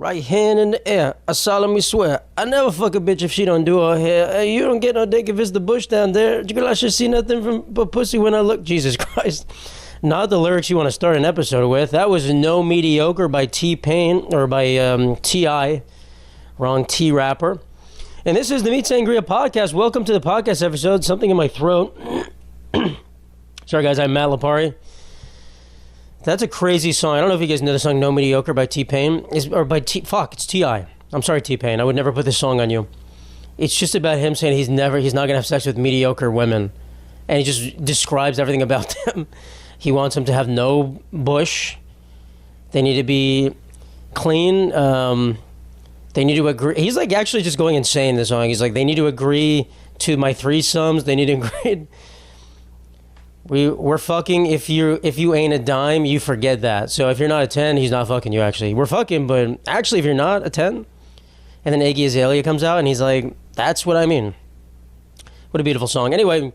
Right hand in the air, I solemnly swear, I never fuck a bitch if she don't do her hair. Hey, you don't get no dick if it's the bush down there. I should see nothing from but pussy when I look. Jesus Christ. Not the lyrics you want to start an episode with. That was No Mediocre by T-Pain, or by T.I. Wrong T rapper. And this is the Meat Sangria podcast. Welcome to the podcast episode. Something in my throat. Sorry guys, I'm Matt Lipari. That's a crazy song. I don't know if you guys know the song No Mediocre by T-Pain. It's T.I. I'm sorry, T-Pain. I would never put this song on you. It's just about him saying he's not going to have sex with mediocre women. And he just describes everything about them. He wants them to have no bush. They need to be clean. They need to agree. He's like actually just going insane in the song. He's like, they need to agree to my threesomes. They need to agree. We're fucking. If you ain't a dime, you forget that. So if you're not a 10, he's not fucking you, actually. We're fucking, but actually if you're not a 10, and then Iggy Azalea comes out and he's like, that's what I mean. What a beautiful song. Anyway,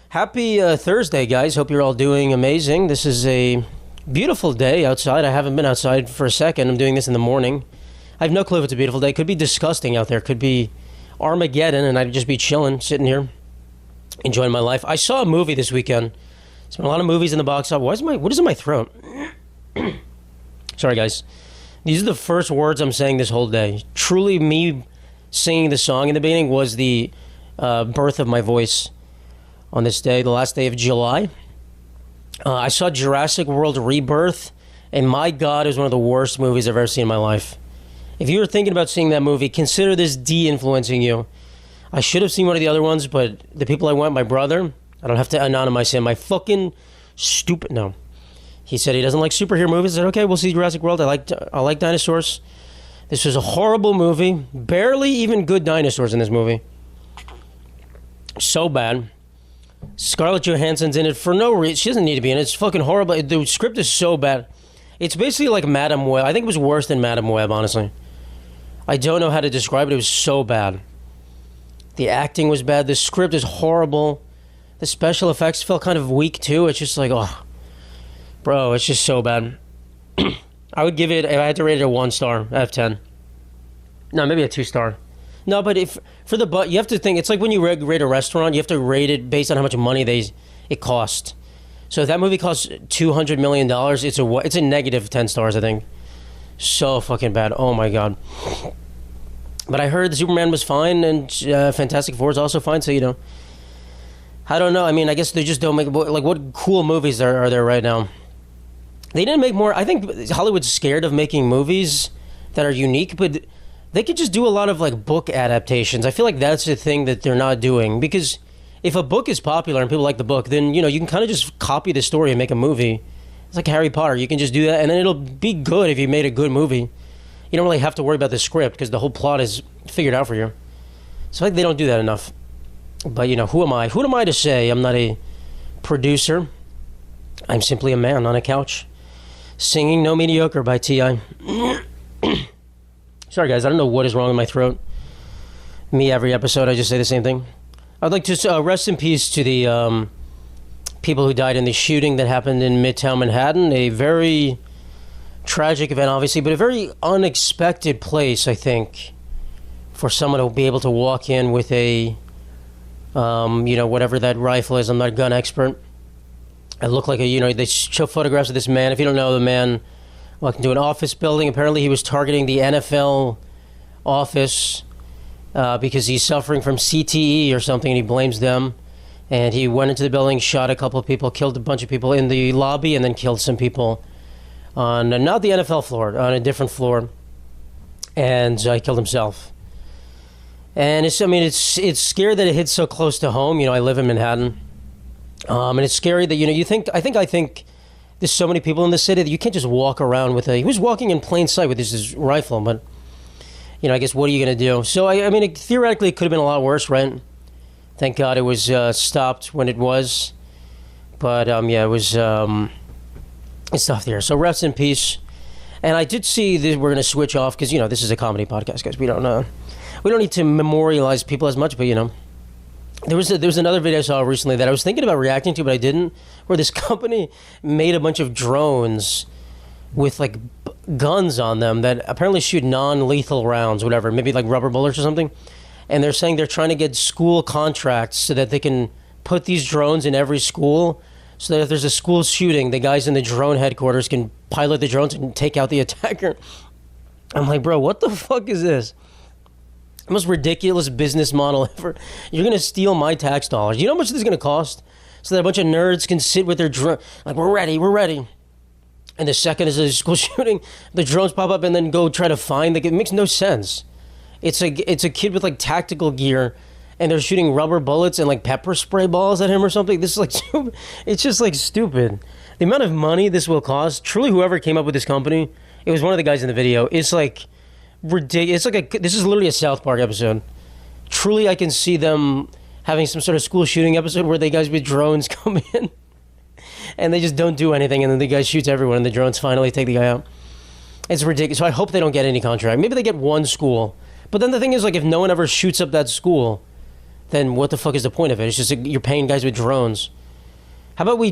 happy Thursday, guys. Hope you're all doing amazing. This is a beautiful day outside. I haven't been outside for a second. I'm doing this in the morning. I have no clue if it's a beautiful day. Could be disgusting out there. Could be Armageddon, and I'd just be chilling, sitting here, enjoying my life. I saw a movie this weekend. There's been a lot of movies in the box office. What is in my throat? Sorry, guys. These are the first words I'm saying this whole day. Truly, me singing the song in the beginning was the birth of my voice on this day, the last day of July. I saw Jurassic World Rebirth, and my God, it was one of the worst movies I've ever seen in my life. If you were thinking about seeing that movie, consider this de-influencing you. I should have seen one of the other ones, but the people I went, my brother, I don't have to anonymize him. My fucking stupid, no. He said he doesn't like superhero movies. I said, okay, we'll see Jurassic World. I like dinosaurs. This was a horrible movie. Barely even good dinosaurs in this movie. So bad. Scarlett Johansson's in it for no reason. She doesn't need to be in it. It's fucking horrible. The script is so bad. It's basically like Madam Web. I think it was worse than Madam Web, honestly. I don't know how to describe it. It was so bad. The acting was bad. The script is horrible. The special effects felt kind of weak, too. It's just like, oh, bro, it's just so bad. I would give it, if I had to rate it a 1 star out of 10. No, maybe a 2 star. No, but you have to think, it's like when you rate a restaurant, you have to rate it based on how much money it cost. So if that movie costs $200 million, it's a negative 10 stars, I think. So fucking bad. Oh my God. But I heard the Superman was fine, and Fantastic Four is also fine, so, I don't know. I mean, I guess they just don't make, like, what cool movies are there right now? They didn't make more. I think Hollywood's scared of making movies that are unique, but they could just do a lot of, like, book adaptations. I feel like that's the thing that they're not doing, because if a book is popular and people like the book, then, you can kind of just copy the story and make a movie. It's like Harry Potter. You can just do that, and then it'll be good if you made a good movie. You don't really have to worry about the script because the whole plot is figured out for you. So I think they don't do that enough. But, who am I? Who am I to say? I'm not a producer. I'm simply a man on a couch singing No Mediocre by T.I. Sorry, guys. I don't know what is wrong with my throat. Me, every episode, I just say the same thing. I'd like to rest in peace to the people who died in the shooting that happened in Midtown Manhattan. A very tragic event, obviously, but a very unexpected place, I think, for someone to be able to walk in with a, whatever that rifle is. I'm not a gun expert. It looked like they show photographs of this man. If you don't know, the man walked into an office building. Apparently, he was targeting the NFL office because he's suffering from CTE or something, and he blames them. And he went into the building, shot a couple of people, killed a bunch of people in the lobby, and then killed some people on not the NFL floor, on a different floor, and he killed himself. And it's scary that it hits so close to home. I live in Manhattan, and it's scary that I think there's so many people in the city that you can't just walk around with he was walking in plain sight with his rifle, but I guess what are you gonna do? So theoretically it could have been a lot worse, right? Thank God it was stopped when it was, but it was. It's tough there. So rest in peace. And I did see that we're going to switch off because, this is a comedy podcast, guys. We don't need to memorialize people as much, but, there was another video I saw recently that I was thinking about reacting to, but I didn't, where this company made a bunch of drones with like guns on them that apparently shoot non-lethal rounds, whatever, maybe like rubber bullets or something. And they're saying they're trying to get school contracts so that they can put these drones in every school, so that if there's a school shooting, the guys in the drone headquarters can pilot the drones and take out the attacker. I'm like, bro, what the fuck is this? The most ridiculous business model ever. You're going to steal my tax dollars. You know how much this is going to cost? So that a bunch of nerds can sit with their drone, like, we're ready. And the second is a school shooting, the drones pop up and then go try to find the kid. It makes no sense. It's a kid with like tactical gear, and they're shooting rubber bullets and like pepper spray balls at him or something. This is like, it's just like stupid. The amount of money this will cost, truly whoever came up with this company, it was one of the guys in the video, it's like ridiculous. It's like this is literally a South Park episode. Truly, I can see them having some sort of school shooting episode where the guys with drones come in and they just don't do anything, and then the guy shoots everyone and the drones finally take the guy out. It's ridiculous. So I hope they don't get any contract. Maybe they get one school. But then the thing is, like, if no one ever shoots up that school, then what the fuck is the point of it? It's just like, you're paying guys with drones. How about we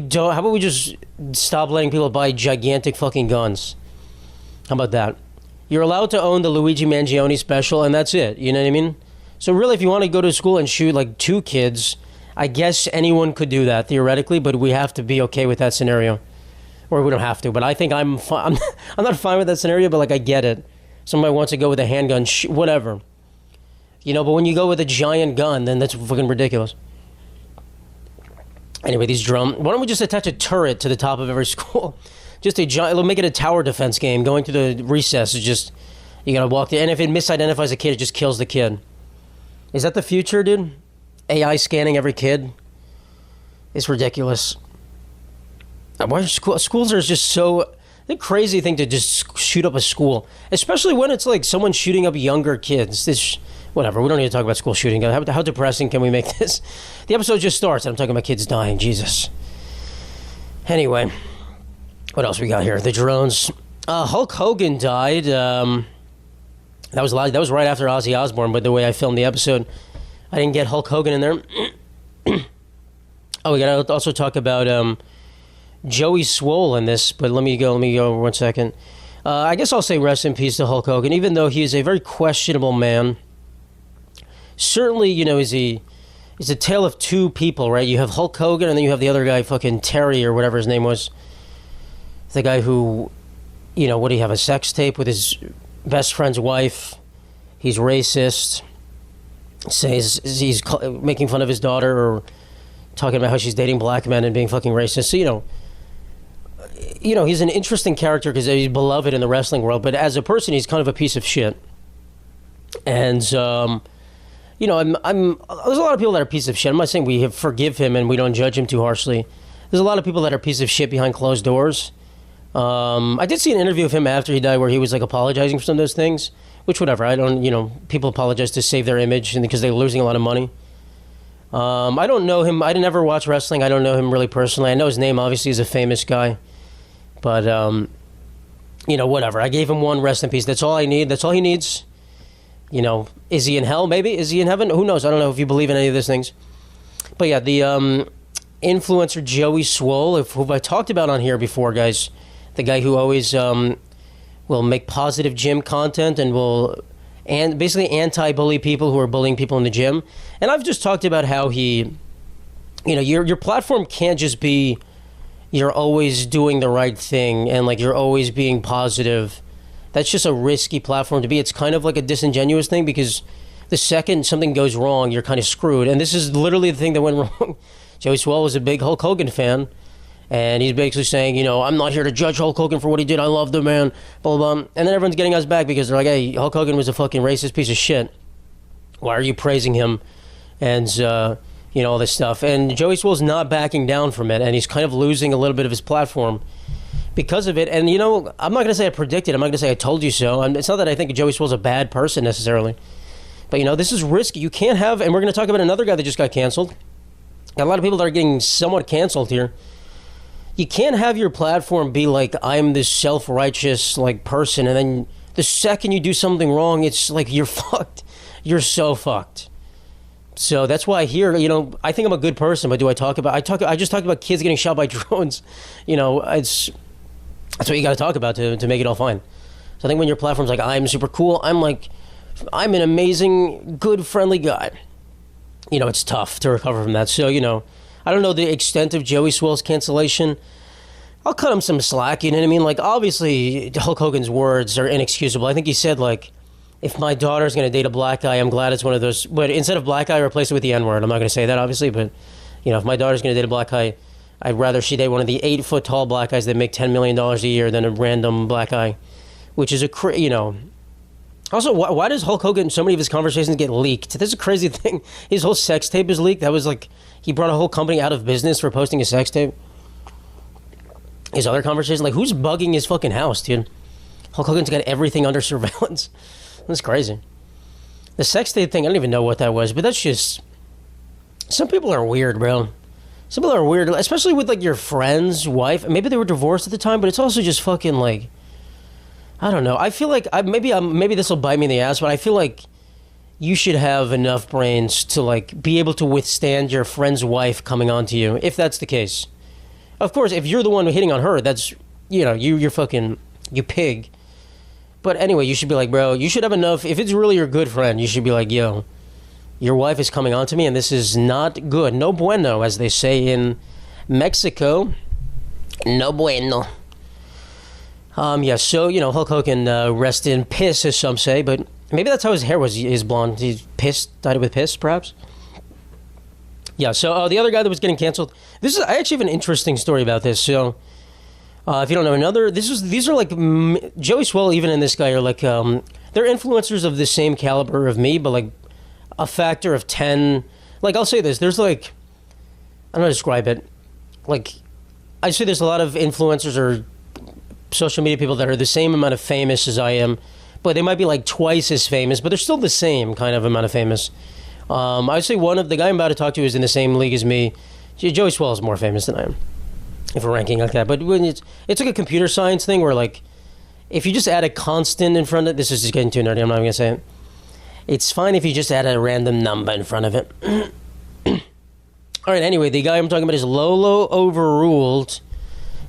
just stop letting people buy gigantic fucking guns? How about that? You're allowed to own the Luigi Mangione special, and that's it. You know what I mean? So really, if you want to go to school and shoot like 2 kids, I guess anyone could do that theoretically, but we have to be okay with that scenario, or we don't have to. But I think I'm not fine with that scenario, but like I get it. Somebody wants to go with a handgun, whatever. You know, but when you go with a giant gun, then that's fucking ridiculous. Anyway, these drones. Why don't we just attach a turret to the top of every school? Just a giant. It'll make it a tower defense game. Going to the recess is just, you gotta walk there, and if it misidentifies a kid, it just kills the kid. Is that the future, dude? AI scanning every kid? It's ridiculous. Why schools are just so... The crazy thing to just shoot up a school, especially when it's like someone shooting up younger kids. This, whatever. We don't need to talk about school shooting. How depressing can we make this? The episode just starts and I'm talking about kids dying. Jesus. Anyway, what else we got here? The drones. Hulk Hogan died. That was right after Ozzy Osbourne, but the way I filmed the episode, I didn't get Hulk Hogan in there. Oh, we gotta also talk about Joey Swoll in this, but let me go 1 second. I guess I'll say rest in peace to Hulk Hogan, even though he is a very questionable man. Certainly, you know, he's a tale of two people, right? You have Hulk Hogan, and then you have the other guy, fucking Terry, or whatever his name was. The guy who, you know, what do you have, a sex tape with his best friend's wife? He's racist. Says he's making fun of his daughter, or talking about how she's dating black men and being fucking racist. So, you know, he's an interesting character because he's beloved in the wrestling world, but as a person, he's kind of a piece of shit. And, you know, there's a lot of people that are pieces of shit. I'm not saying we forgive him and we don't judge him too harshly. There's a lot of people that are pieces of shit behind closed doors. I did see an interview of him after he died where he was like apologizing for some of those things, which whatever. I don't, you know, people apologize to save their image and because they're losing a lot of money. I don't know him. I didn't ever watch wrestling. I don't know him really personally. I know his name, obviously. He's a famous guy. But, you know, whatever. I gave him one rest in peace. That's all I need. That's all he needs. You know, is he in hell, maybe? Is he in heaven? Who knows? I don't know if you believe in any of these things. But, yeah, the influencer Joey Swoll, who I talked about on here before, guys. The guy who always will make positive gym content and will... and basically anti-bully people who are bullying people in the gym. And I've just talked about how he, you know, your platform can't just be you're always doing the right thing and like you're always being positive. That's just a risky platform to be. It's kind of like a disingenuous thing because the second something goes wrong, you're kind of screwed. And this is literally the thing that went wrong. Joey Swoll was a big Hulk Hogan fan. And he's basically saying, you know, I'm not here to judge Hulk Hogan for what he did. I love the man, blah, blah, blah. And then everyone's getting us back because they're like, hey, Hulk Hogan was a fucking racist piece of shit. Why are you praising him? And, you know, all this stuff. And Joey Swoll's not backing down from it. And he's kind of losing a little bit of his platform because of it. And, you know, I'm not going to say I predicted. I'm not going to say I told you so. It's not that I think Joey Swoll's a bad person necessarily. But, you know, this is risky. You can't have, and we're going to talk about another guy that just got canceled. Got a lot of people that are getting somewhat canceled here. You can't have your platform be like, I'm this self-righteous like person, and then the second you do something wrong, it's like you're fucked. You're so fucked. So that's why here, you know, I think I'm a good person, but do I talk about? I just talked about kids getting shot by drones. You know, it's That's what you got to talk about to make it all fine. So I think when your platform's like, I'm super cool, I'm an amazing, good, friendly guy. It's tough to recover from that. So, I don't know the extent of Joey Swoll's cancellation. I'll cut him some slack, you know what I mean? Like, obviously, Hulk Hogan's words are inexcusable. I think he said, like, if my daughter's going to date a black guy, I'm glad it's one of those. But instead of black guy, replace it with the N-word. I'm not going to say that, obviously, but, if my daughter's going to date a black guy, I'd rather she date one of the 8-foot-tall black guys that make $10 million a year than a random black guy, which is Also, why does Hulk Hogan, so many of his conversations get leaked? This is a crazy thing. His whole sex tape is leaked. That was like, he brought a whole company out of business for posting a sex tape. His other conversation, like, who's bugging his fucking house, dude? Hulk Hogan's got everything under surveillance. That's crazy. The sex tape thing, I don't even know what that was, but that's just, some people are weird, bro. Some people are weird, especially with, like, your friend's wife. Maybe they were divorced at the time, but it's also just fucking, like, I don't know. I feel like, maybe this will bite me in the ass, but I feel like you should have enough brains to, like, be able to withstand your friend's wife coming on to you, if that's the case. Of course, if you're the one hitting on her, that's, you're fucking, you pig. But anyway, you should be like, bro, you should have enough. If it's really your good friend, you should be like, yo, your wife is coming on to me, and this is not good. No bueno, as they say in Mexico. No bueno. So, Hulk Hogan rest in piss, as some say, but maybe that's how his hair is blonde. He's pissed, dyed it with piss, perhaps? Yeah, so the other guy that was getting canceled, I actually have an interesting story about this. So, if you don't know, these are like, Joey Swoll, even in this guy, are like, they're influencers of the same caliber of me, but like a factor of 10. Like, I'll say this, there's like, I don't know how to describe it. Like, I'd say there's a lot of influencers or social media people that are the same amount of famous as I am, but they might be like twice as famous, but they're still the same kind of amount of famous. I'd say the guy I'm about to talk to is in the same league as me. Joey Swoll is more famous than I am, if we're ranking like that. But when it's like a computer science thing where, like, if you just add a constant in front of it, this is just getting too nerdy, I'm not even going to say it. It's fine if you just add a random number in front of it. All right, anyway, the guy I'm talking about is Lolo Overruled.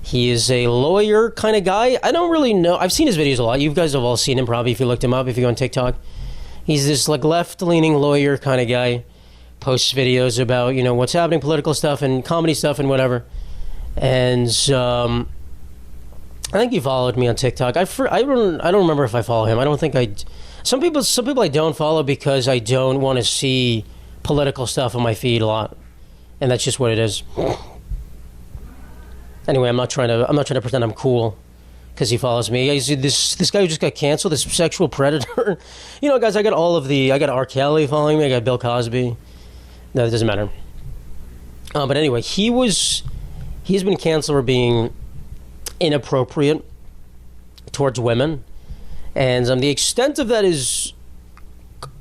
He is a lawyer kind of guy. I don't really know. I've seen his videos a lot. You guys have all seen him probably if you looked him up, if you go on TikTok. He's this like left-leaning lawyer kind of guy. Posts videos about, what's happening, political stuff and comedy stuff and whatever. And I think he followed me on TikTok. I don't remember if I follow him. I don't think I... Some people I don't follow because I don't want to see political stuff on my feed a lot. And that's just what it is. Anyway, I'm not trying to pretend I'm cool because he follows me. This guy who just got canceled, this sexual predator. Guys, I got R. Kelly following me. I got Bill Cosby. No, it doesn't matter. But anyway, he's been canceled for being inappropriate towards women, and the extent of that is,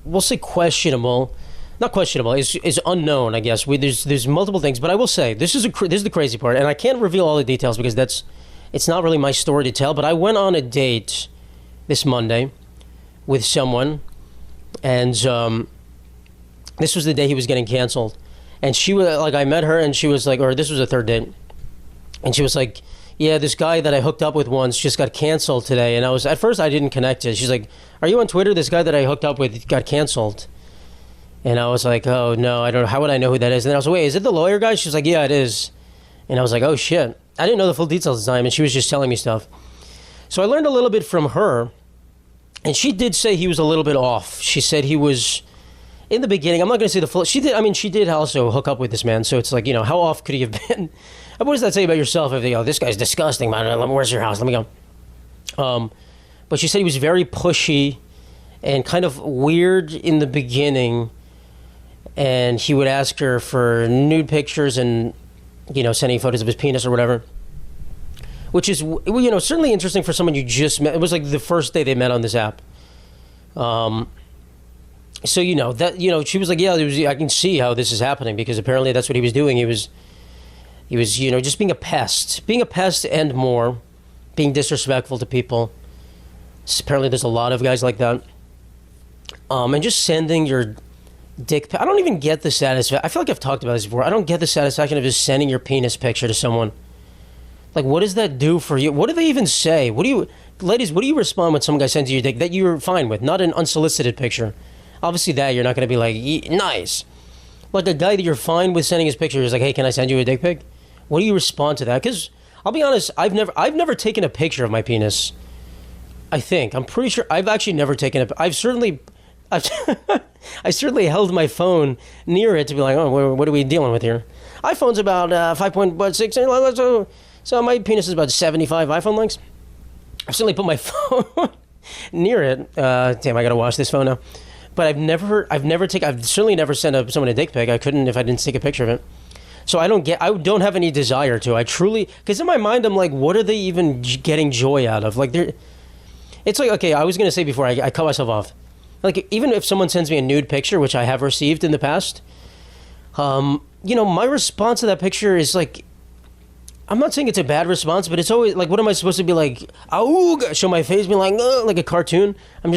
we'll say, questionable. Not questionable, is unknown, I guess. There's multiple things, but I will say this is the crazy part, and I can't reveal all the details because it's not really my story to tell. But I went on a date this Monday with someone, and this was the day he was getting canceled, and she was like, I met her, and she was like, or this was a third date, and she was like, yeah, this guy that I hooked up with once just got canceled today, and at first I didn't connect it. She's like, are you on Twitter? This guy that I hooked up with got canceled. And I was like, oh, no, I don't know. How would I know who that is? And then I was like, wait, is it the lawyer guy? She was like, yeah, it is. And I was like, oh, shit. I didn't know the full details at the time, and she was just telling me stuff. So I learned a little bit from her, and she did say he was a little bit off. She said he was, in the beginning, I'm not going to say the full, she did also hook up with this man, so it's like, how off could he have been? What does that say about yourself if they go, this guy's disgusting, man, where's your house? Let me go. But she said he was very pushy and kind of weird in the beginning, and he would ask her for nude pictures and, sending photos of his penis or whatever, which is, certainly interesting for someone you just met. It was like the first day they met on this app. So, she was like, yeah, I can see how this is happening because apparently that's what he was doing. He was, just being a pest and more, being disrespectful to people. Apparently there's a lot of guys like that. And just sending your dick. I don't even get the satisfaction. I feel like I've talked about this before. I don't get the satisfaction of just sending your penis picture to someone. Like, what does that do for you? What do they even say? Ladies, what do you respond when some guy sends you a dick that you're fine with? Not an unsolicited picture. Obviously that, you're not going to be like, nice. Like a guy that you're fine with sending his picture is like, hey, can I send you a dick pic? What do you respond to that? Because I'll be honest, I've never taken a picture of my penis. I'm pretty sure I've actually never taken I certainly held my phone near it to be like, oh, what are we dealing with here? iPhone's about 5.6, so my penis is about 75 iPhone lengths. I've certainly put my phone near it. Damn, I gotta wash this phone now. But I've certainly never sent someone a dick pic. I couldn't if I didn't take a picture of it. So I don't have any desire to. I truly, because in my mind I'm like, what are they even getting joy out of? Like it's like, okay, I was gonna say before I cut myself off. Like, even if someone sends me a nude picture, which I have received in the past, my response to that picture is like, I'm not saying it's a bad response, but it's always like, what am I supposed to be like? Auga, show my face, be like a cartoon. I'm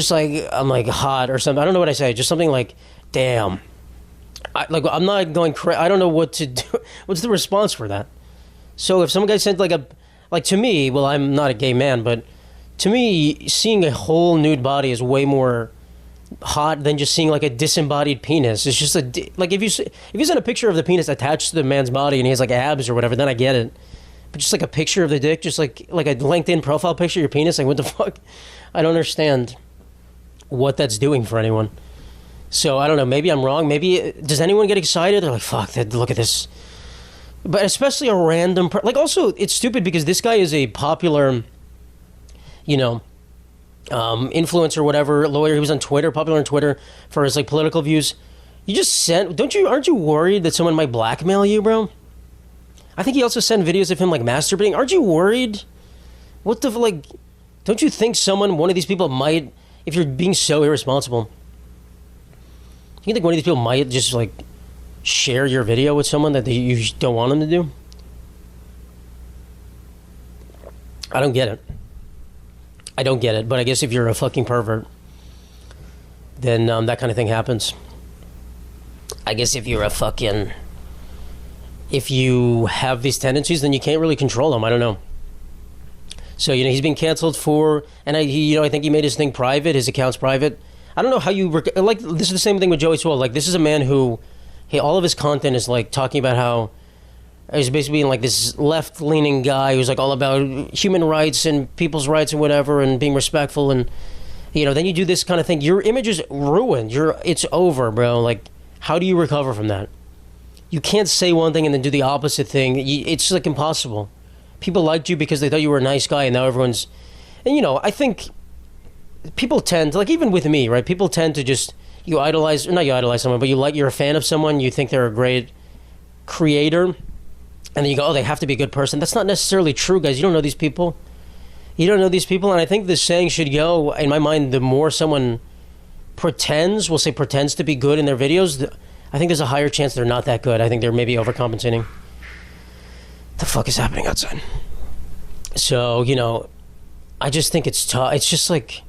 like hot or something. I don't know what I say. Just something like, damn. I'm not going crazy. I don't know what to do. What's the response for that? So if some guy sent to me, well, I'm not a gay man, but to me, seeing a whole nude body is way more hot than just seeing like a disembodied penis. It's just like if you send a picture of the penis attached to the man's body and he has like abs or whatever, then I get it. But just like a picture of the dick, just like a LinkedIn profile picture of your penis, like what the fuck? I don't understand what that's doing for anyone. So I don't know, maybe I'm wrong. Maybe, does anyone get excited? They're like, fuck, look at this. But especially a random also, it's stupid because this guy is a popular, influencer, whatever, lawyer. He was on Twitter, popular on Twitter for his like political views. You just aren't you worried that someone might blackmail you, bro? I think he also sent videos of him like masturbating. Aren't you worried? Don't you think one of these people might, if you're being so irresponsible, you think one of these people might just like share your video with someone that you don't want them to do? I don't get it, but I guess if you're a fucking pervert, then that kind of thing happens. I guess if you have these tendencies, then you can't really control them. I don't know. So, he's been canceled and I think he made his thing private, his account's private. I don't know how this is the same thing with Joey Swoll. Like, this is a man who, all of his content is like talking about how he's basically being like this left-leaning guy who's like all about human rights and people's rights and whatever and being respectful, and then you do this kind of thing, your image is ruined. It's over, bro. Like, how do you recover from that? You can't say one thing and then do the opposite thing. It's like impossible. People liked you because they thought you were a nice guy, and now everyone's, and I think people tend to, like, even with me, right? People tend to just, not you idolize someone, but you're a fan of someone, you think they're a great creator, and then you go, oh, they have to be a good person. That's not necessarily true, guys. You don't know these people. And I think the saying should go, in my mind, the more someone pretends to be good in their videos, I think there's a higher chance they're not that good. I think they're maybe overcompensating. The fuck is happening outside? So, I just think it's tough. It's just like,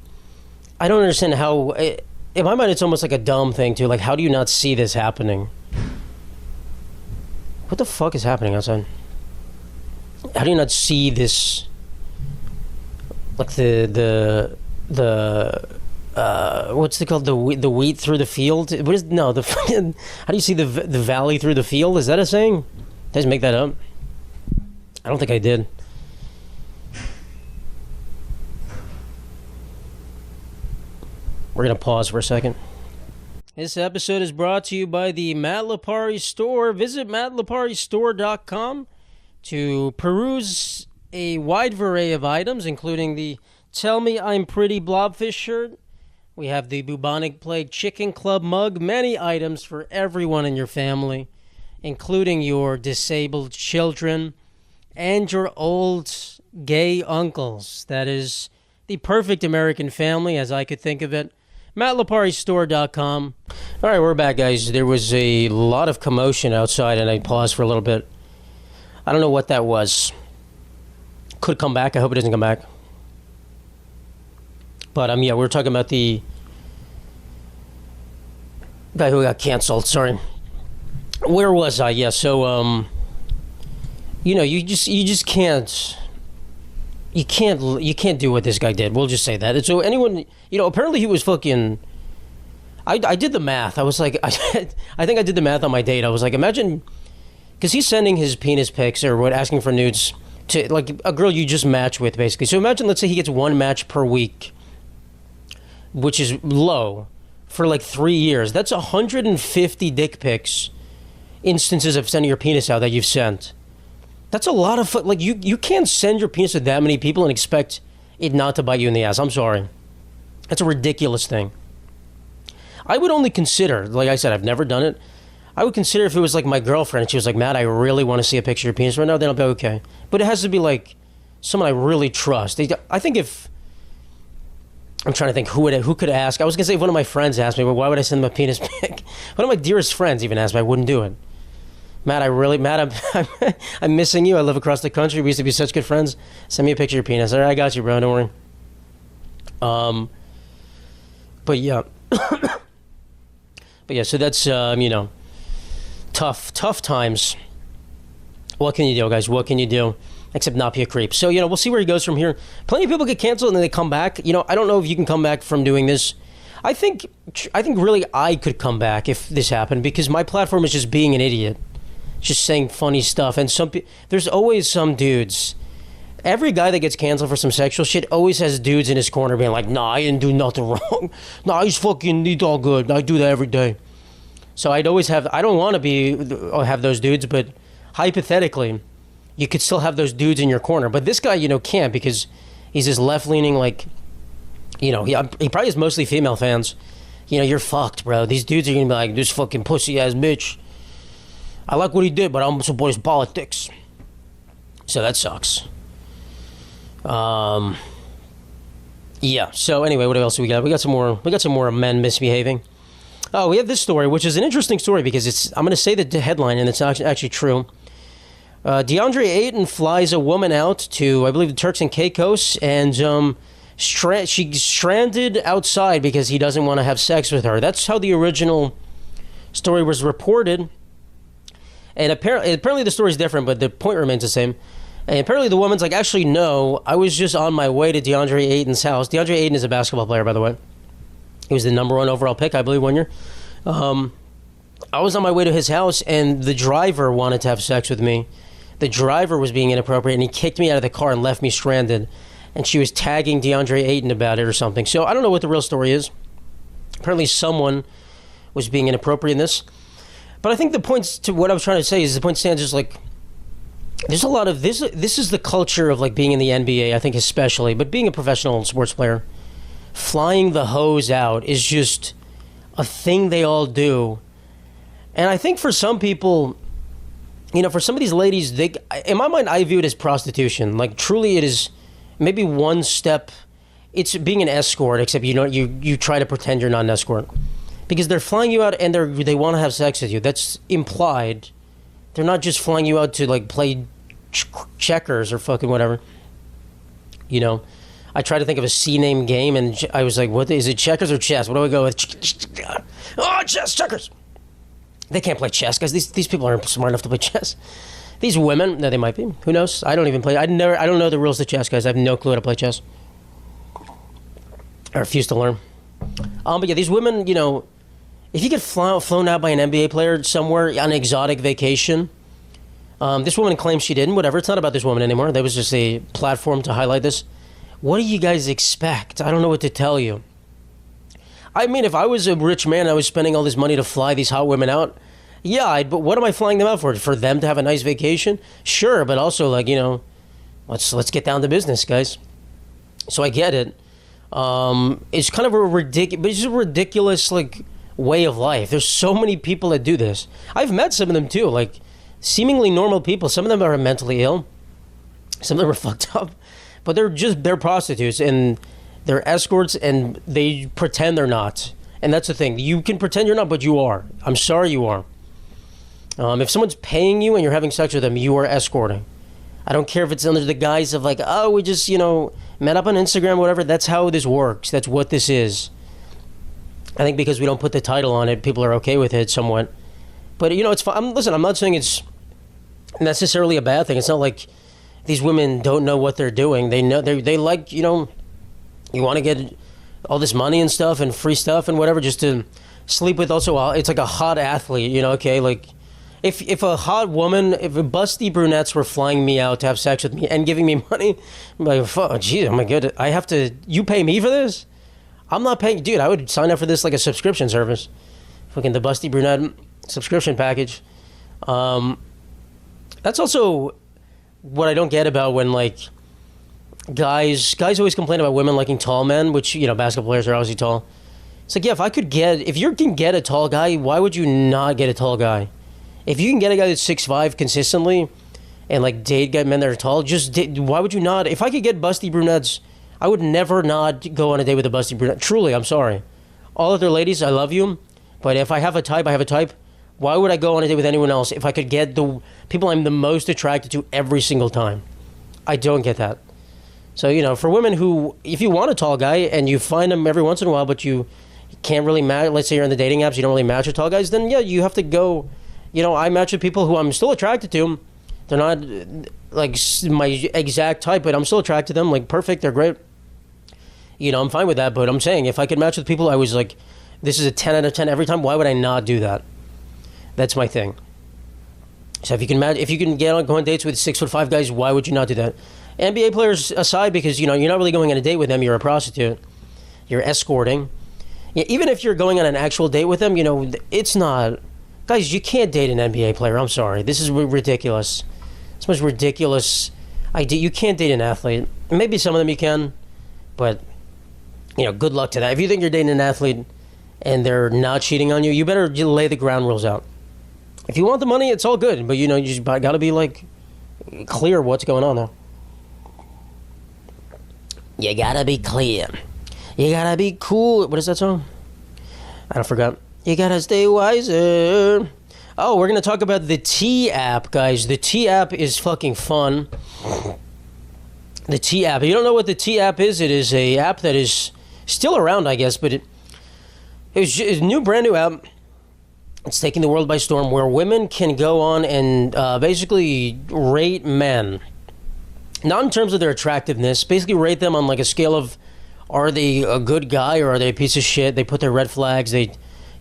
I don't understand how, in my mind, it's almost like a dumb thing too. Like, how do you not see this happening? What the fuck is happening outside? How do you not see this? Like what's it called? The wheat through the field? How do you see the valley through the field? Is that a saying? Did I just make that up? I don't think I did. We're going to pause for a second. This episode is brought to you by the Matt Lipari store. Visit mattliparistore.com to peruse a wide array of items, including the Tell Me I'm Pretty Blobfish shirt. We have the Bubonic Plague Chicken Club mug. Many items for everyone in your family, including your disabled children and your old gay uncles. That is the perfect American family, as I could think of it. MattLipariStore.com. All right, we're back, guys. There was a lot of commotion outside, and I paused for a little bit. I don't know what that was. Could come back. I hope it doesn't come back. But, we were talking about the guy who got canceled. Sorry. Where was I? Yeah, so, you just can't. You can't do what this guy did. We'll just say that. And so anyone, apparently he was fucking. I did the math. I was like, I think I did the math on my date. I was like, imagine, because he's sending his penis pics or asking for nudes to like a girl you just match with, basically. So imagine, let's say he gets one match per week, which is low, for like 3 years. That's 150 dick pics, instances of sending your penis out that you've sent. That's a lot of like you can't send your penis to that many people and expect it not to bite you in the ass. I'm sorry. That's a ridiculous thing. I would only consider, like I said, I've never done it. I would consider if it was like my girlfriend and she was like, Matt, I really want to see a picture of your penis right now, then I'll be okay. But it has to be like someone I really trust. I think if, I'm trying to think who could ask. I was going to say if one of my friends asked me, well, why would I send them a penis pic? One of my dearest friends even asked me, I wouldn't do it. Matt, I'm missing you. I live across the country. We used to be such good friends. Send me a picture of your penis. All right, I got you, bro. Don't worry. But yeah. But yeah, so that's, tough times. What can you do, guys? What can you do? Except not be a creep. So, we'll see where he goes from here. Plenty of people get canceled and then they come back. I don't know if you can come back from doing this. I think really I could come back if this happened because my platform is just being an idiot. Just saying funny stuff. And there's always some dudes. Every guy that gets canceled for some sexual shit always has dudes in his corner being like, nah, I didn't do nothing wrong. Nah, he's all good. I do that every day. So I'd always have, I don't want to have those dudes, but hypothetically, you could still have those dudes in your corner. But this guy, can't because he's this left-leaning, like, he probably has mostly female fans. You're fucked, bro. These dudes are going to be like, this fucking pussy-ass bitch. I like what he did, but I'm support his politics. So that sucks. Yeah. So anyway, what else do we got? We got some more men misbehaving. Oh, we have this story, which is an interesting story because I'm going to say the headline, and it's actually true. DeAndre Ayton flies a woman out to, I believe, the Turks and Caicos, and she's stranded outside because he doesn't want to have sex with her. That's how the original story was reported. And apparently the story's different, but the point remains the same. And apparently the woman's like, actually, no, I was just on my way to DeAndre Ayton's house. DeAndre Ayton is a basketball player, by the way. He was the number 1 overall pick, I believe, 1 year. I was on my way to his house, and the driver wanted to have sex with me. The driver was being inappropriate, and he kicked me out of the car and left me stranded. And she was tagging DeAndre Ayton about it or something. So I don't know what the real story is. Apparently someone was being inappropriate in this. But I think the points to what I was trying to say is the point stands is like, there's a lot of this. This is the culture of like being in the NBA, I think especially, but being a professional sports player, flying the hose out is just a thing they all do. And I think for some people, for some of these ladies, in my mind, I view it as prostitution. Like truly it is maybe one step. It's being an escort, except you try to pretend you're not an escort. Because they're flying you out and they want to have sex with you. That's implied. They're not just flying you out to like play checkers or fucking whatever. I tried to think of a C-name game and I was like, what is it, checkers or chess? What do I go with? Oh, chess, checkers. They can't play chess, guys. These people aren't smart enough to play chess. These women, no, they might be. Who knows? I don't even play. I don't know the rules to chess, guys. I have no clue how to play chess. I refuse to learn. But yeah, these women, if you get flown out by an NBA player somewhere on an exotic vacation, this woman claims she didn't. Whatever, it's not about this woman anymore. That was just a platform to highlight this. What do you guys expect? I don't know what to tell you. I mean, if I was a rich man and I was spending all this money to fly these hot women out, yeah, but what am I flying them out for? For them to have a nice vacation? Sure, but also like, let's get down to business, guys. So I get it. It's kind of a ridiculous like way of life. There's so many people that do this. I've met some of them too, like seemingly normal people. Some of them are mentally ill. Some of them are fucked up, but they're prostitutes and they're escorts and they pretend they're not. And that's the thing. You can pretend you're not, but you are. I'm sorry, you are. If someone's paying you and you're having sex with them, you are escorting. I don't care if it's under the guise of like, oh, we just, met up on Instagram, whatever. That's how this works. That's what this is. I think because we don't put the title on it, people are okay with it somewhat. But, it's fine. Listen, I'm not saying it's necessarily a bad thing. It's not like these women don't know what they're doing. They know they like, you know, you want to get all this money and stuff and free stuff and whatever just to sleep with. Also, it's like a hot athlete, you know. Okay, like if a hot woman, if a busty brunettes were flying me out to have sex with me and giving me money, I'm like, fuck, geez, oh my god, I have to. You pay me for this? I'm not paying, dude. I would sign up for this like a subscription service, fucking the busty brunette subscription package. That's also what I don't get about when, like, guys always complain about women liking tall men, which, you know, basketball players are obviously tall. It's like, yeah, if you can get a tall guy, why would you not get a tall guy? If you can get a guy that's 6'5" consistently and, like, date men that are tall, why would you not? If I could get busty brunettes, I would never not go on a date with a busty brunette. Truly, I'm sorry. All other ladies, I love you, but if I have a type, I have a type. Why would I go on a date with anyone else if I could get the people I'm the most attracted to every single time? I don't get that. So, you know, for women who, if you want a tall guy and you find him every once in a while, but you can't really match, let's say you're on the dating apps, you don't really match with tall guys, then yeah, you have to go, you know, I match with people who I'm still attracted to. They're not like my exact type, but I'm still attracted to them. Like, perfect, they're great. You know, I'm fine with that, but I'm saying if I could match with people I was like, this is a 10 out of 10 every time, why would I not do that? That's my thing. So if you can go on dates with 6'5" guys, why would you not do that? NBA players aside, because, you know, you're not really going on a date with them, you're a prostitute. You're escorting. Yeah, even if you're going on an actual date with them, you know, it's not... Guys, you can't date an NBA player. I'm sorry. This is ridiculous. It's the most ridiculous idea. You can't date an athlete. Maybe some of them you can, but, you know, good luck to that. If you think you're dating an athlete and they're not cheating on you, you better lay the ground rules out. If you want the money, it's all good, but, you know, you just got to be, like, clear what's going on there. You gotta be clear. You gotta be cool. What is that song? I forgot. You gotta stay wiser. Oh, we're gonna talk about the T app, guys. The T app is fucking fun. The T app. If you don't know what the T app is, it is a app that is still around, I guess, but it's a new, brand new app. It's taking the world by storm, where women can go on and basically rate men. Not in terms of their attractiveness, basically rate them on like a scale of, are they a good guy or are they a piece of shit? They put their red flags. They,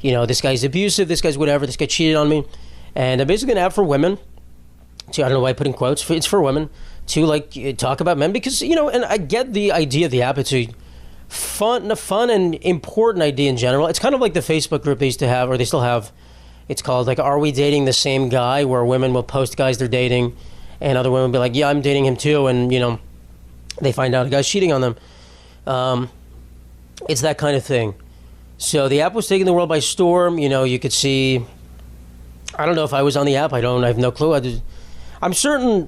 you know, this guy's abusive, this guy's whatever, this guy cheated on me. And basically an app for women. So I don't know why I put in quotes. It's for women to like talk about men because, you know, and I get the idea of the app. It's a fun and important idea in general. It's kind of like the Facebook group they used to have, or they still have. It's called like, Are We Dating the Same Guy? Where women will post guys they're dating. And other women will be like, yeah, I'm dating him too. And, you know, they find out a guy's cheating on them. It's that kind of thing. So the app was taking the world by storm. You know, you could see, I don't know if I was on the app. I have no clue. I'm certain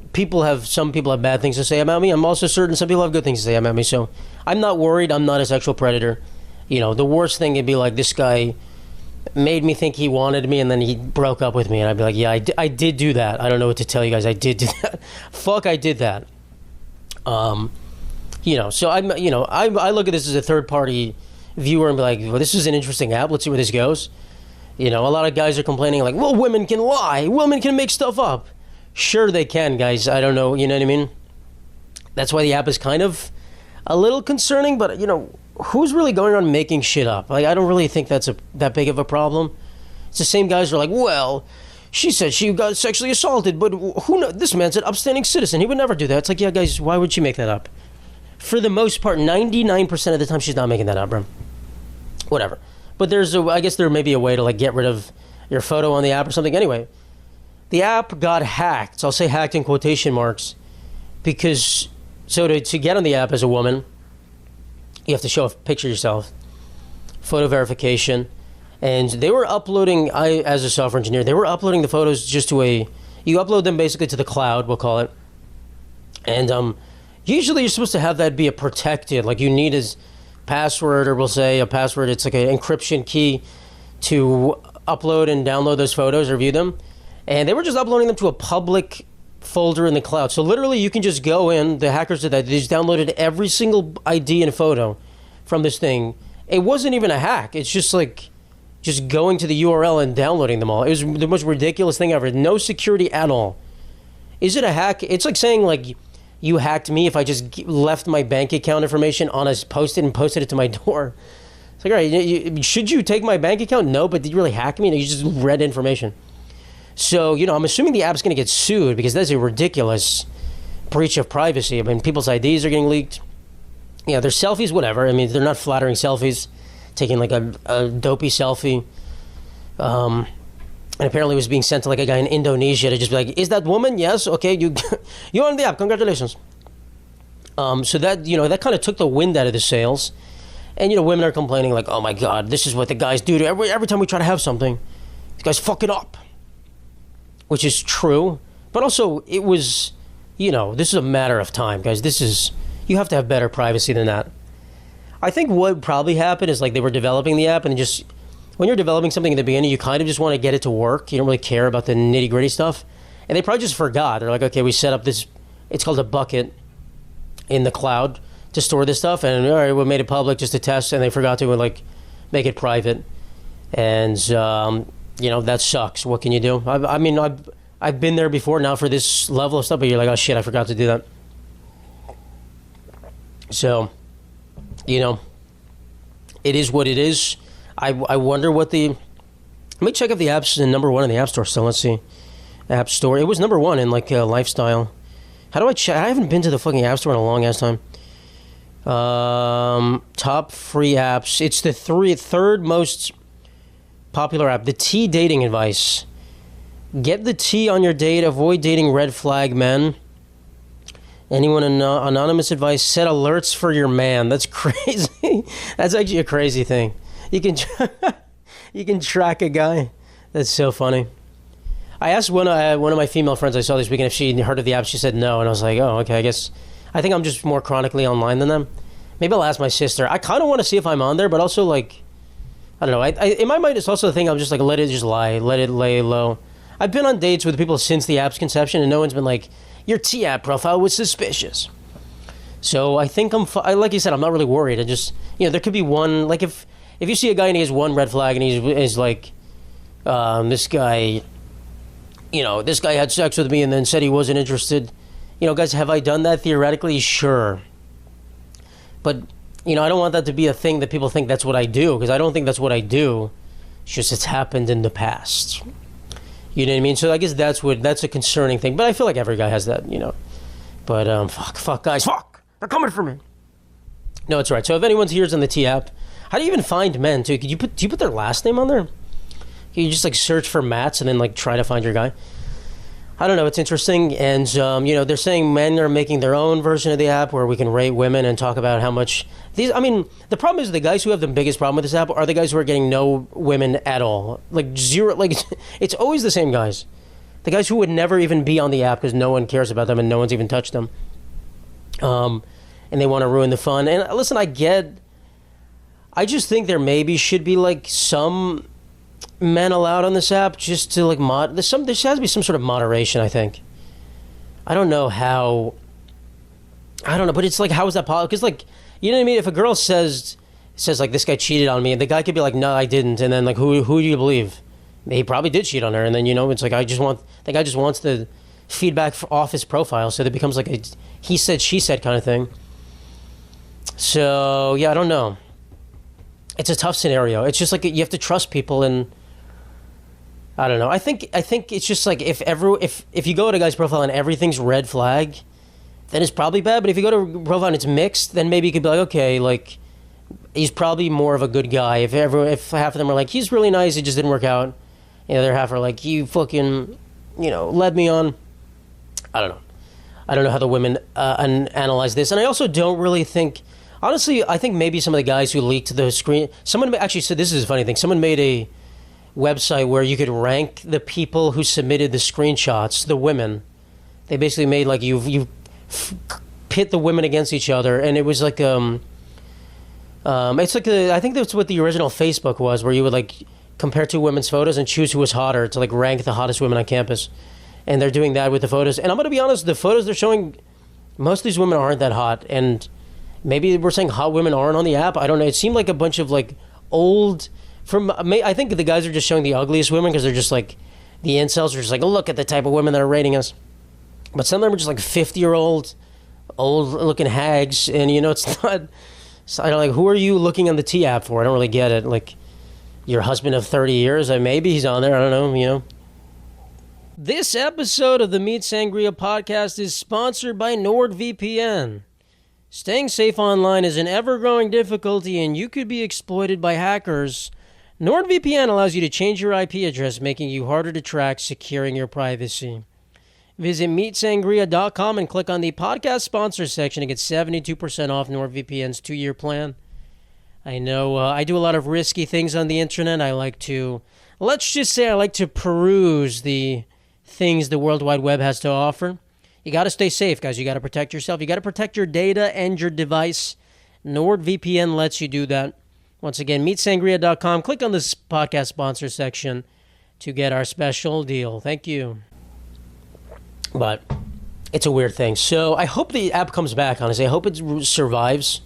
some people have bad things to say about me. I'm also certain some people have good things to say about me. So I'm not worried. I'm not a sexual predator. You know, the worst thing would be like, this guy made me think he wanted me and then he broke up with me, and I'd be like, yeah, I did do that. I don't know what to tell you guys. I did do that. Fuck, I did that. You know, so I look at this as a third party viewer and be like, well, this is an interesting app. Let's see where this goes. You know, a lot of guys are complaining like, well, women can lie. Women can make stuff up. Sure they can, guys. I don't know. You know what I mean? That's why the app is kind of a little concerning, but, you know, who's really going around making shit up? Like, I don't really think that's that big of a problem. It's the same guys who are like, well, she said she got sexually assaulted, but who knows? This man's an upstanding citizen. He would never do that. It's like, yeah, guys, why would she make that up? For the most part, 99% of the time, she's not making that up, bro. Whatever. But I guess there may be a way to like get rid of your photo on the app or something. Anyway, the app got hacked. So I'll say hacked in quotation marks, because to get on the app as a woman, you have to show a picture of yourself, photo verification, and they were uploading, as a software engineer, they were uploading the photos just you upload them basically to the cloud, we'll call it, and usually you're supposed to have that be a protected, like you need a password, or we'll say a password, it's like an encryption key to upload and download those photos or view them, and they were just uploading them to a public folder in the cloud. So literally you can just go in, the hackers did that, they just downloaded every single ID and photo from this thing. It wasn't even a hack, it's just like just going to the URL and downloading them all. It was the most ridiculous thing ever. No security at all. Is it a hack? It's like saying like you hacked me if I just left my bank account information on a post-it and posted it to my door. It's like, all right, should you take my bank account? No, but did you really hack me? No, you just read information. So, I'm assuming the app's going to get sued because that's a ridiculous breach of privacy. I mean, people's IDs are getting leaked. Yeah, their selfies, whatever. I mean, they're not flattering selfies. Taking like a dopey selfie. And apparently it was being sent to like a guy in Indonesia to just be like, is that woman? Yes. Okay, you're on the app. Congratulations. So that, that kind of took the wind out of the sails. And, women are complaining like, oh my God, this is what the guys do to every time we try to have something. These guys fuck it up. Which is true. But also, it was, this is a matter of time, guys. You have to have better privacy than that. I think what probably happened is like they were developing the app and just, when you're developing something in the beginning, you kind of just want to get it to work. You don't really care about the nitty gritty stuff. And they probably just forgot. They're like, okay, we set up this, it's called a bucket in the cloud to store this stuff. And all right, we made it public just to test. And they forgot to like make it private. And, that sucks. What can you do? I've been there before now for this level of stuff, but you're like, oh shit, I forgot to do that. So, it is what it is. I wonder what let me check if the app's number one in the App Store. So let's see. App Store. It was number one in like lifestyle. How do I check? I haven't been to the fucking App Store in a long ass time. Top free apps. It's the third most popular app. The T dating advice. Get the T on your date. Avoid dating red flag men. Anyone anonymous advice. Set alerts for your man. That's crazy. That's actually a crazy thing. You can track a guy. That's so funny. I asked one of my female friends I saw this weekend if she heard of the app. She said no, and I was like, oh, okay. I think I'm just more chronically online than them. Maybe I'll ask my sister. I kind of want to see if I'm on there, but also like, I don't know. In my mind, it's also the thing. I'm just like, let it just lie, let it lay low. I've been on dates with people since the app's conception, and no one's been like, your T app profile was suspicious. So I think like you said, I'm not really worried. I just, there could be one, like if you see a guy and he has one red flag and he's like, this guy had sex with me and then said he wasn't interested. Guys, have I done that theoretically? Sure. But, I don't want that to be a thing that people think that's what I do, because I don't think that's what I do. It's just it's happened in the past. You know what I mean? So I guess that's a concerning thing. But I feel like every guy has that, But, fuck, guys, fuck. They're coming for me. No, it's right. So if anyone's here's on the T app, how do you even find men, too? Do you put their last name on there? Can you just, like, search for Matts and then, like, try to find your guy? I don't know. It's interesting. And, they're saying men are making their own version of the app where we can rate women and talk about how much... the problem is the guys who have the biggest problem with this app are the guys who are getting no women at all. Like, zero... Like, it's always the same guys. The guys who would never even be on the app because no one cares about them and no one's even touched them. And they want to ruin the fun. And, listen, I just think there maybe should be, like, some... men allowed on this app just to like there has to be some sort of moderation. I think I don't know, but it's like, how is that possible? Because like, you know what I mean, if a girl says like, this guy cheated on me, and the guy could be like, no, I didn't, and then like, who do you believe? He probably did cheat on her, and then it's like, the guy just wants the feedback off his profile, so that it becomes like a he said she said kind of thing. So yeah, I don't know. It's a tough scenario. It's just like you have to trust people, and I don't know. I think it's just like if you go to a guy's profile and everything's red flag, then it's probably bad. But if you go to a profile and it's mixed, then maybe you could be like, okay, like he's probably more of a good guy. If half of them are like, he's really nice, it just didn't work out. The other half are like, you fucking, led me on. I don't know. I don't know how the women analyze this, and I also don't really think. Honestly, I think maybe some of the guys who leaked the screen. Someone actually said, this is a funny thing. Someone made a website where you could rank the people who submitted the screenshots, the women. They basically made like you pit the women against each other, and it was like it's like I think that's what the original Facebook was, where you would like compare two women's photos and choose who was hotter to like rank the hottest women on campus. And they're doing that with the photos. And I'm going to be honest, the photos they're showing, most of these women aren't that hot, and maybe we're saying hot women aren't on the app. I don't know. It seemed like a bunch of like old. I think the guys are just showing the ugliest women because they're just like the incels are just like, look at the type of women that are rating us. But some of them are just like 50-year-old, old-looking hags, and it's not. So I don't like. Who are you looking on the T app for? I don't really get it. Like, your husband of 30 years? Maybe he's on there. I don't know. This episode of the Meat Sangria podcast is sponsored by NordVPN. Staying safe online is an ever-growing difficulty, and you could be exploited by hackers. NordVPN allows you to change your IP address, making you harder to track, securing your privacy. Visit meatsangria.com and click on the podcast sponsor section to get 72% off NordVPN's 2-year plan. I know I do a lot of risky things on the internet. Let's just say I like to peruse the things the World Wide Web has to offer. You got to stay safe, guys. You got to protect yourself. You got to protect your data and your device. NordVPN lets you do that. Once again, meatsangria.com. Click on this podcast sponsor section to get our special deal. Thank you. But it's a weird thing. So I hope the app comes back, honestly. I hope it survives.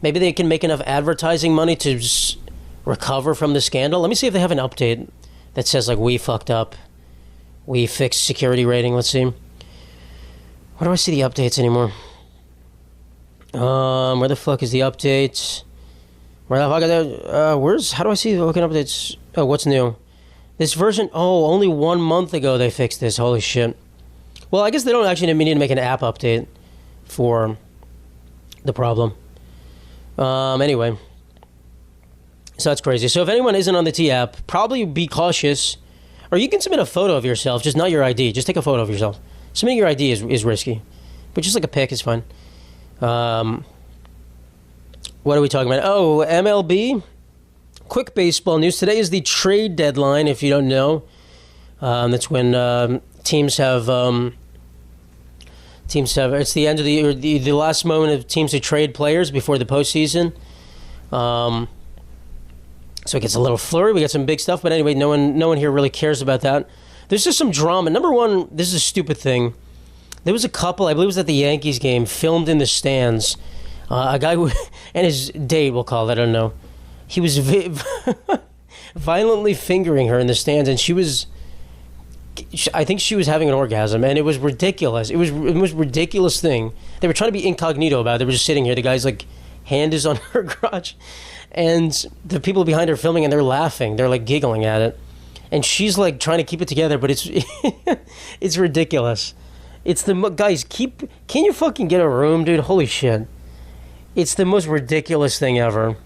Maybe they can make enough advertising money to recover from the scandal. Let me see if they have an update that says, like, we fucked up. We fixed security rating. Let's see. Where do I see the updates anymore? Where the fuck is the updates? Where the fuck are they? How do I see the fucking updates? Oh, what's new? This version, only 1 month ago they fixed this. Holy shit. Well, I guess they don't actually need to make an app update for the problem. Anyway. So that's crazy. So if anyone isn't on the T app, probably be cautious. Or you can submit a photo of yourself, just not your ID. Just take a photo of yourself. Submitting your ID is risky. But just like a pic is fine. What are we talking about? Oh, MLB. Quick baseball news. Today is the trade deadline, if you don't know. That's when teams have... It's the end of the last moment of teams to trade players before the postseason. So it gets a little flurry. We got some big stuff, but anyway, no one here really cares about that. There's just some drama. Number one, this is a stupid thing. There was a couple, I believe it was at the Yankees game, filmed in the stands. A guy and his date, we'll call it, I don't know. He was violently fingering her in the stands, and I think she was having an orgasm, and it was ridiculous. It was the most ridiculous thing. They were trying to be incognito about it. They were just sitting here. The guy's like hand is on her crotch, and the people behind her filming, and they're laughing. They're like giggling at it, and she's like trying to keep it together, but it's it's ridiculous. It's guys. Can you fucking get a room, dude? Holy shit! It's the most ridiculous thing ever.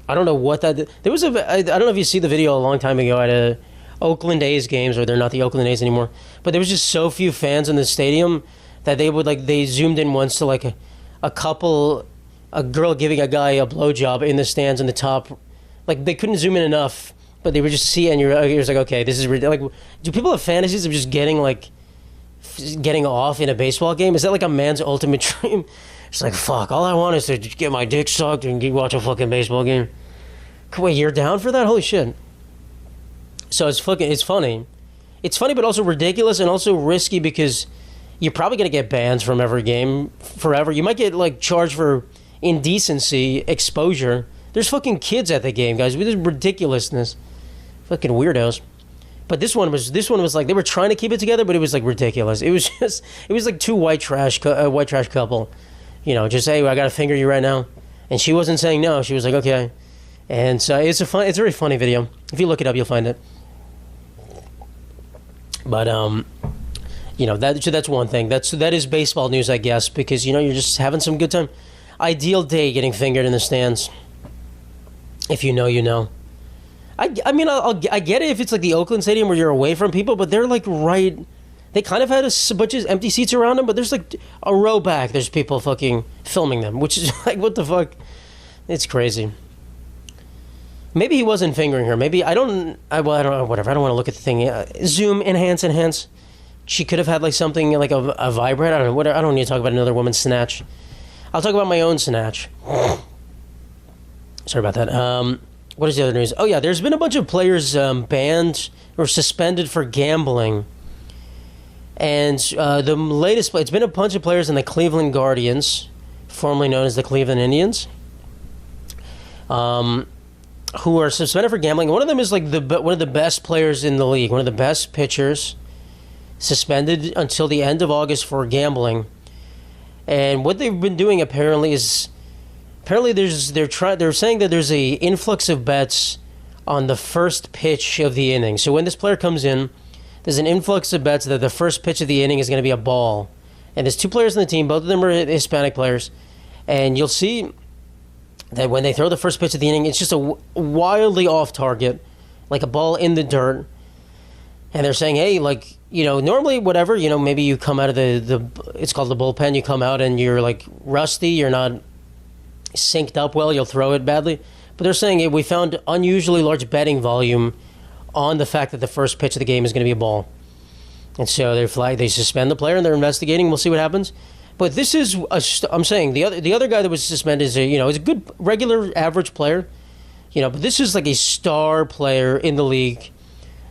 I don't know what that. There was I don't know if you see the video a long time ago at a Oakland A's games, or they're not the Oakland A's anymore, but there was just so few fans in the stadium that they zoomed in once to like a girl giving a guy a blowjob in the stands in the top, like they couldn't zoom in enough, but they were just seeing, you're like, okay, this is like, do people have fantasies of just getting off in a baseball game? Is that like a man's ultimate dream? It's like, fuck, all I want is to get my dick sucked and watch a fucking baseball game. Wait, you're down for that? Holy shit. So it's funny. It's funny, but also ridiculous and also risky because you're probably going to get bans from every game forever. You might get like charged for indecency, exposure. There's fucking kids at the game, guys. This is ridiculousness. Fucking weirdos. But this one was like, they were trying to keep it together, but it was like ridiculous. It was like two white trash couple. Just, hey, I got to finger you right now. And she wasn't saying no. She was like, okay. And so it's a very funny video. If you look it up, you'll find it. But that's one thing. That is baseball news, I guess, because you're just having some good time. Ideal day getting fingered in the stands. If you know, you know. I mean, I get it if it's like the Oakland Stadium where you're away from people, but they're like right. They kind of had a bunch of empty seats around them, but there's like a row back. There's people fucking filming them, which is like, what the fuck? It's crazy. Maybe he wasn't fingering her. Maybe I don't know. Whatever. I don't want to look at the thing. Zoom, enhance. She could have had like something like a vibrate. I don't know. I don't need to talk about another woman's snatch. I'll talk about my own snatch. Sorry about that. What is the other news? Oh yeah, there's been a bunch of players banned or suspended for gambling. And the latest, it's been a bunch of players in the Cleveland Guardians, formerly known as the Cleveland Indians, who are suspended for gambling. One of them is like one of the best players in the league, one of the best pitchers, suspended until the end of August for gambling. And what they've been doing apparently is they're saying that there's a influx of bets on the first pitch of the inning. So when this player comes in, there's an influx of bets that the first pitch of the inning is going to be a ball. And there's two players on the team, both of them are Hispanic players. And you'll see that when they throw the first pitch of the inning, it's just a wildly off target, like a ball in the dirt. And they're saying, hey, like, normally whatever, maybe you come out of the it's called the bullpen, you come out and you're like rusty, you're not synced up well, you'll throw it badly. But they're saying, hey, we found unusually large betting volume on the fact that the first pitch of the game is going to be a ball. And so they suspend the player and they're investigating. We'll see what happens. But this is, I'm saying, the other guy that was suspended is is a good, regular, average player. But this is like a star player in the league,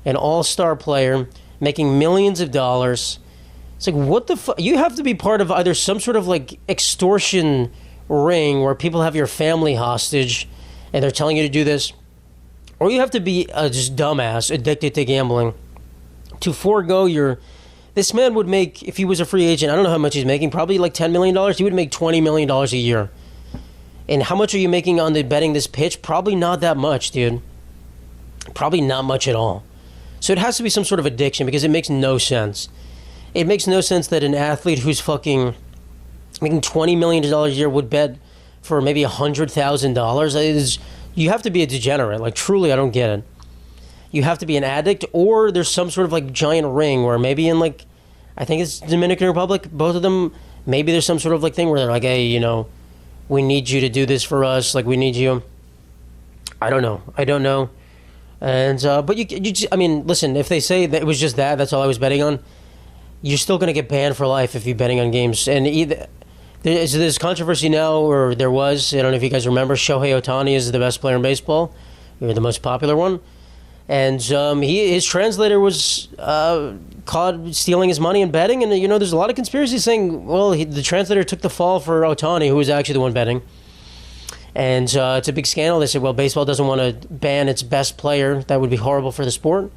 an all-star player making millions of dollars. It's like, what the fuck? You have to be part of either some sort of like extortion ring where people have your family hostage and they're telling you to do this, or you have to be a just dumbass addicted to gambling to forego your. This man would make, if he was a free agent, I don't know how much he's making, probably like $10 million. He would make $20 million a year. And how much are you making on the betting this pitch? Probably not that much, dude. Probably not much at all. So it has to be some sort of addiction because it makes no sense. It makes no sense that an athlete who's fucking making $20 million a year would bet for maybe $100,000. You have to be a degenerate. Like, truly, I don't get it. You have to be an addict, or there's some sort of like giant ring where maybe in like, I think it's Dominican Republic, both of them, maybe there's some sort of like thing where they're like, hey, we need you to do this for us. Like, we need you. I don't know. And, but listen, if they say that it was just that's all I was betting on, you're still going to get banned for life if you're betting on games. And there's controversy now, or there was, I don't know if you guys remember, Shohei Ohtani is the best player in baseball. You're the most popular one. And his translator was caught stealing his money and betting. And, there's a lot of conspiracies saying, well, the translator took the fall for Ohtani, who was actually the one betting. And it's a big scandal. They said, well, baseball doesn't want to ban its best player. That would be horrible for the sport.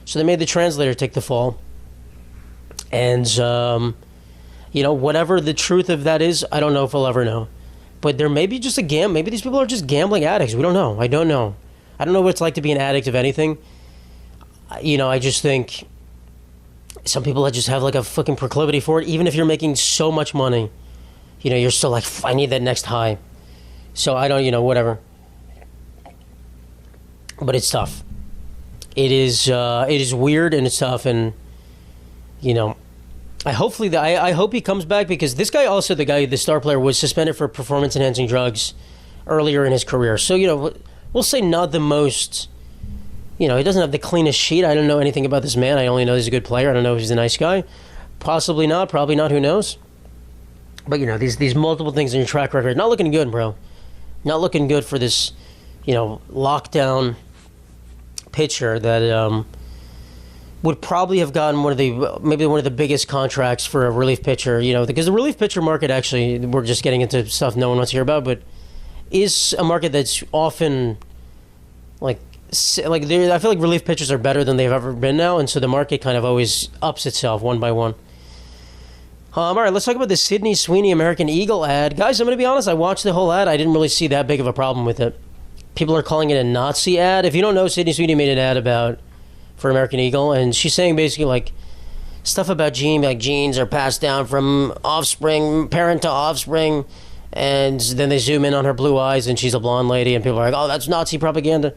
So they made the translator take the fall. And, whatever the truth of that is, I don't know if we'll ever know. But there may be just a gam. Maybe these people are just gambling addicts. We don't know. I don't know. I don't know what it's like to be an addict of anything. I just think some people just have like a fucking proclivity for it. Even if you're making so much money, you're still like, I need that next high. So I don't, whatever. But it's tough. It is weird and it's tough. And, I hope he comes back, because this guy also, the star player, was suspended for performance-enhancing drugs earlier in his career. So, we'll say not the most, he doesn't have the cleanest sheet. I don't know anything about this man. I only know he's a good player. I don't know if he's a nice guy. Possibly not, probably not, who knows? But, these multiple things in your track record, not looking good, bro. Not looking good for this, lockdown pitcher that would probably have gotten maybe one of the biggest contracts for a relief pitcher, because the relief pitcher market, actually, we're just getting into stuff no one wants to hear about, but is a market that's often I feel like relief pitchers are better than they've ever been now, and so the market kind of always ups itself one by one. All right, let's talk about the Sydney Sweeney American Eagle ad. Guys, I'm going to be honest, I watched the whole ad. I didn't really see that big of a problem with it. People are calling it a Nazi ad. If you don't know, Sydney Sweeney made an ad for American Eagle, and she's saying basically like stuff about genes are passed down from parent to offspring. And then they zoom in on her blue eyes, and she's a blonde lady, and people are like, oh, that's Nazi propaganda.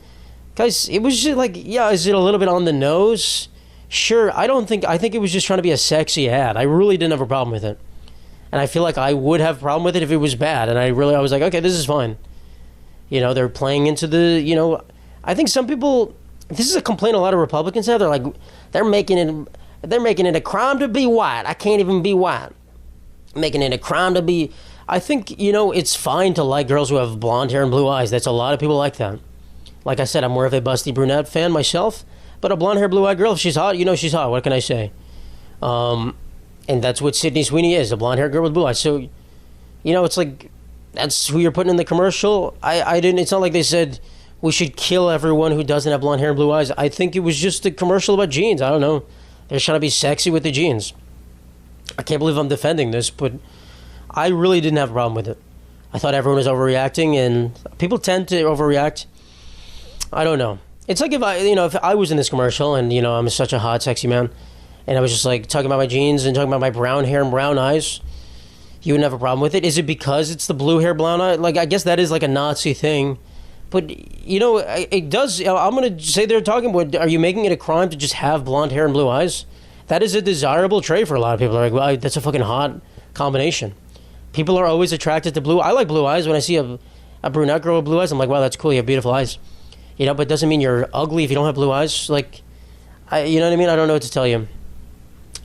Guys, it was just like, yeah, is it a little bit on the nose? Sure, I think it was just trying to be a sexy ad. I really didn't have a problem with it. And I feel like I would have a problem with it if it was bad. And I was like, okay, this is fine. They're playing into the, I think some people, this is a complaint a lot of Republicans have. They're like, they're making it a crime to be white. I can't even be white. Making it a crime to be... I think, it's fine to like girls who have blonde hair and blue eyes. That's a lot of people like that. Like I said, I'm more of a busty brunette fan myself. But a blonde hair, blue eyed girl, if she's hot, she's hot. What can I say? And that's what Sydney Sweeney is, a blonde hair girl with blue eyes. So, it's like, that's who you're putting in the commercial. It's not like they said we should kill everyone who doesn't have blonde hair and blue eyes. I think it was just a commercial about jeans. I don't know. They're just trying to be sexy with the jeans. I can't believe I'm defending this, but I really didn't have a problem with it. I thought everyone was overreacting, and people tend to overreact. I don't know. It's like if I was in this commercial and, I'm such a hot, sexy man, and I was just like talking about my jeans and talking about my brown hair and brown eyes, you wouldn't have a problem with it. Is it because it's the blue hair, brown eye? Like, I guess that is like a Nazi thing. But, it does. I'm going to say they're talking about, are you making it a crime to just have blonde hair and blue eyes? That is a desirable trait for a lot of people. They're like, well, that's a fucking hot combination. People are always attracted to blue. I like blue eyes. When I see a brunette girl with blue eyes, I'm like, wow, that's cool. You have beautiful eyes. But it doesn't mean you're ugly if you don't have blue eyes. Like, you know what I mean? I don't know what to tell you.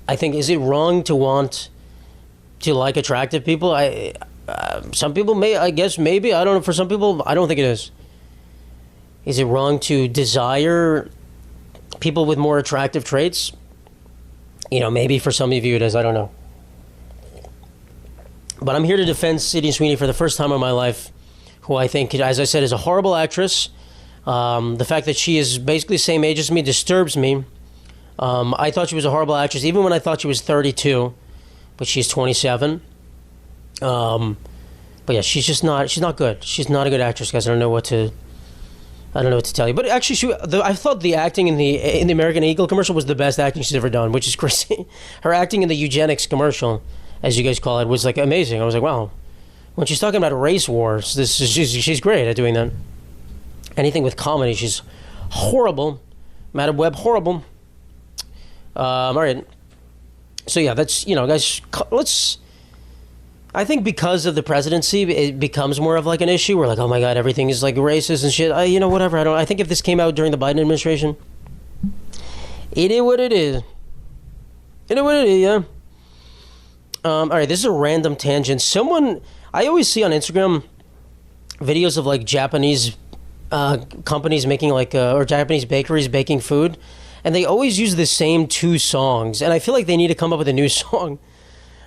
I think, is it wrong to want to like attractive people? Some people may, I guess, maybe. I don't know. For some people, I don't think it is. Is it wrong to desire people with more attractive traits? Maybe for some of you it is. I don't know. But I'm here to defend Sydney Sweeney for the first time in my life, who I think, as I said, is a horrible actress. The fact that she is basically the same age as me disturbs me. I thought she was a horrible actress, even when I thought she was 32, but she's 27. But yeah, she's not good. She's not a good actress, guys. I don't know what to tell you. But actually, I thought the acting in the American Eagle commercial was the best acting she's ever done, which is crazy. Her acting in the eugenics commercial, as you guys call it, was like amazing. I was like, wow. When she's talking about race wars, she's great at doing that. Anything with comedy, she's horrible. Madam Web, horrible. All right. So yeah, that's, guys, let's... I think because of the presidency, it becomes more of like an issue. We're like, oh my God, everything is like racist and shit. Whatever. I think if this came out during the Biden administration, it is what it is. It is what it is, yeah. All right, this is a random tangent. I always see on Instagram videos of like Japanese companies making or Japanese bakeries baking food, and they always use the same two songs. And I feel like they need to come up with a new song.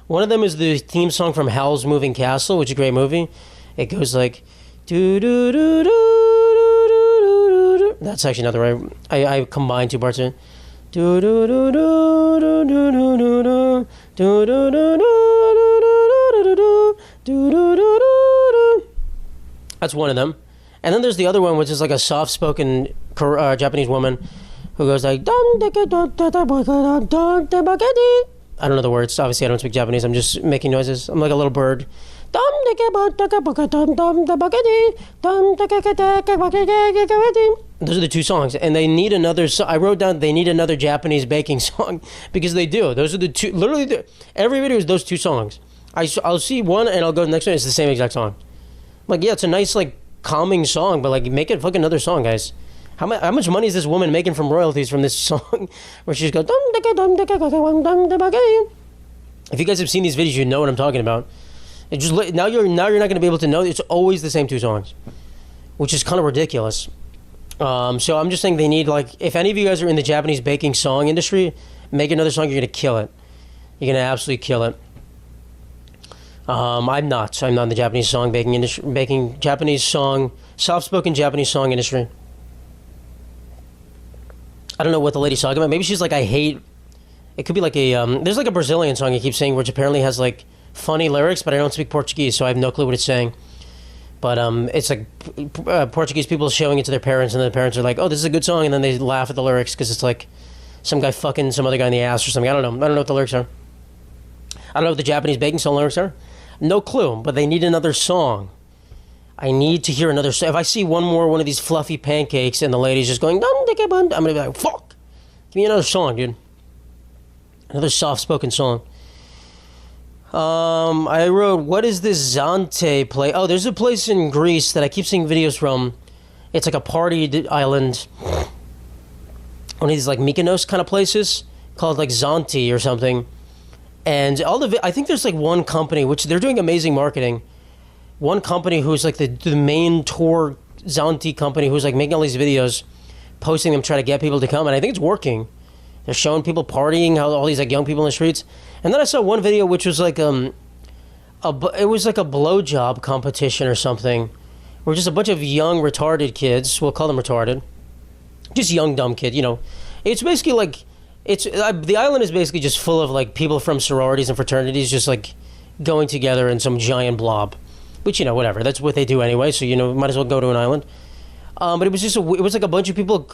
One of them is the theme song from Howl's Moving Castle, which is a great movie. It goes like, do do do do do do. That's actually not the right. I combined two parts of it. Do do do do do do do do do do do do do do. That's one of them. And then there's the other one, which is like a soft-spoken Japanese woman who goes like, I don't know the words. Obviously, I don't speak Japanese. I'm just making noises. I'm like a little bird. Those are the two songs. And they need another... I wrote down they need another Japanese baking song because they do. Those are the two... Literally, every video is those two songs. I'll see one and I'll go to the next one. It's the same exact song. Like, yeah, it's a nice, like, calming song, but, like, make it fucking another song, guys. How much money is this woman making from royalties from this song where she just goes... If you guys have seen these videos, you know what I'm talking about. It just now you're not going to be able to know. It's always the same two songs, which is kind of ridiculous. So I'm just saying they need, like, if any of you guys are in the Japanese baking song industry, make another song. You're going to kill it. You're going to absolutely kill it. I'm not in the Japanese song baking industry, baking Japanese song, soft-spoken Japanese song industry. I don't know what the lady's talking about. Maybe she's like, I hate... It could be like a... there's like a Brazilian song I keep saying, which apparently has like funny lyrics, but I don't speak Portuguese, so I have no clue what it's saying. But it's like Portuguese people showing it to their parents, and the parents are like, oh, this is a good song, and then they laugh at the lyrics because it's like some guy fucking some other guy in the ass or something. I don't know what the lyrics are. I don't know what the Japanese baking song lyrics are. No clue, but they need another song. I need to hear another song. If I see one of these fluffy pancakes and the lady's just going, I'm going to be like, fuck. Give me another song, dude. Another soft-spoken song. I wrote, what is this Zante place? Oh, there's a place in Greece that I keep seeing videos from. It's like a party island. One of these like Mykonos kind of places called like Zante or something. And I think there's like one company, which they're doing amazing marketing. One company who's like the main tour Zante company who's like making all these videos, posting them, trying to get people to come. And I think it's working. They're showing people partying, how all these like young people in the streets. And then I saw one video which was like it was like a blowjob competition or something, where just a bunch of young retarded kids, we'll call them retarded, just young dumb kid, you know. It's basically like It's the island is basically just full of like people from sororities and fraternities just like going together in some giant blob, which whatever. That's what they do anyway. So might as well go to an island. But it was just it was like a bunch of people,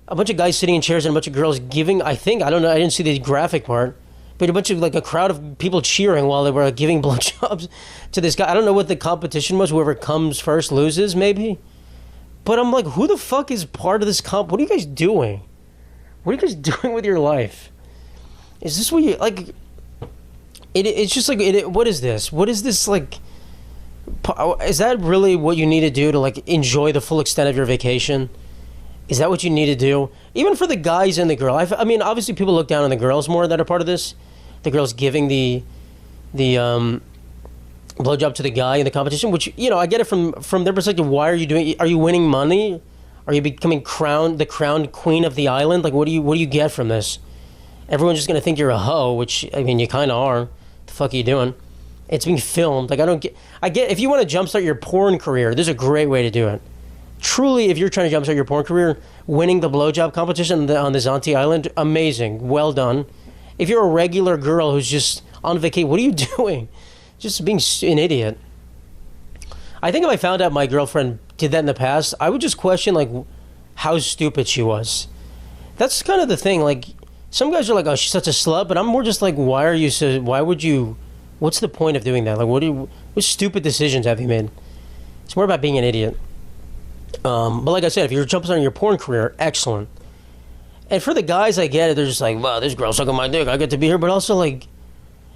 a bunch of guys sitting in chairs and a bunch of girls giving. I don't know. I didn't see the graphic part, but a bunch of like a crowd of people cheering while they were giving blowjobs to this guy. I don't know what the competition was. Whoever comes first loses, maybe. But I'm like, who the fuck is part of this comp? What are you guys doing? What are you guys doing with your life? Is this what you like? It's just like what is this? What is this like? Is that really what you need to do to like enjoy the full extent of your vacation? Is that what you need to do? Even for the guys and the girl. I mean, obviously people look down on the girls more that are part of this. The girls giving the blowjob to the guy in the competition, which I get it from their perspective. Why are you doing? Are you winning money? Are you becoming the crowned queen of the island? Like, what do you get from this? Everyone's just gonna think you're a hoe, which I mean, you kind of are. The fuck are you doing? It's being filmed. Like, I get if you want to jumpstart your porn career, there's a great way to do it. Truly, if you're trying to jumpstart your porn career, winning the blowjob competition on the Zante Island, amazing, well done. If you're a regular girl who's just on vacation, what are you doing? Just being an idiot. I think if I found out my girlfriend did that in the past, I would just question like how stupid she was. That's kind of the thing. Like, some guys are like, "Oh, she's such a slut," but I'm more just like, why would you? What's the point of doing that? Like, what stupid decisions have you made? It's more about being an idiot. But like I said, if you're jumping on your porn career, excellent. And for the guys, I get it. They're just like, "Wow, this girl's sucking my dick. I get to be here." But also, like,